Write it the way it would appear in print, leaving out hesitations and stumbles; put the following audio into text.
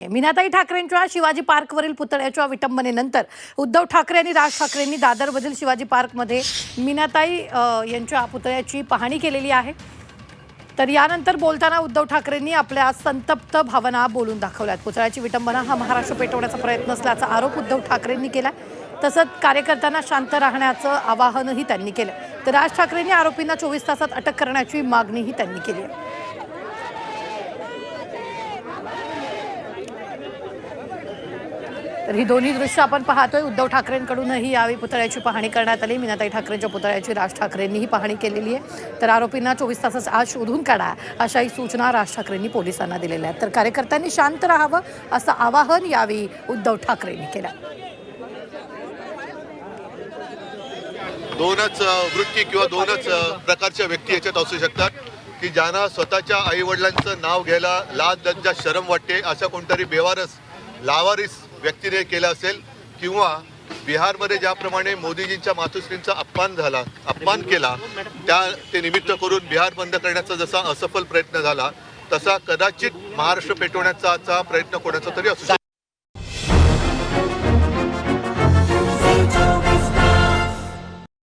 मीनाताई ठाकरेंच्या शिवाजी पार्कवरील पुतळ्याच्या विटंबनेनंतर उद्धव ठाकरे आणि राज ठाकरेंनी दादरमधील शिवाजी पार्कमध्ये मीनाताई यांच्या पुतळ्याची पाहणी केलेली आहे। तर यानंतर बोलताना उद्धव ठाकरेंनी आपल्या संतप्त भावना बोलून दाखवल्यात। पुतळ्याची विटंबना हा महाराष्ट्र पेटवण्याचा प्रयत्न असल्याचा आरोप उद्धव ठाकरेंनी केला। तसंच कार्यकर्त्यांना शांत राहण्याचं आवाहनही त्यांनी केलं। तर राज ठाकरेंनी आरोपींना 24 तासात अटक करण्याची मागणीही त्यांनी केली आहे। तर ही दोन्ही दृश्य आपण पाहतोय। उद्धव ठाकरेंकडूनही यावेळी पुतळ्याची पाहणी करण्यात आली। मीनाताई ठाकरेंच्या पुतळ्याची राज ठाकरेंनीही पाहणी केलेली आहे। तर आरोपींना 24 तासात आज शोधून काढा अशाही सूचना राज ठाकरेंनी पोलिसांना दिलेल्या आहेत। तर कार्यकर्त्यांनी शांत राहावं असं आवाहन यावेळी उद्धव ठाकरेंनी केलं। दोनच वृत्ती किंवा दोनच प्रकारच्या व्यक्ती याच्यात असू शकतात की ज्यांना स्वतःच्या आई वडिलांचं नाव घ्यायला लाज लज्जा शरम वाटते, अशा कोणतरी बेवारस लावारिस व्यक्तीने केलं असेल, किंवा बिहारमध्ये ज्याप्रमाणे मोदीजींच्या मातोश्रींचा अपमान केला ते निमित्त करून बिहार बंद करण्याचा जसा असफल प्रयत्न झाला, तसा कदाचित महाराष्ट्र पेटवण्याचा प्रयत्न कोणाचा तरी असू शकतो।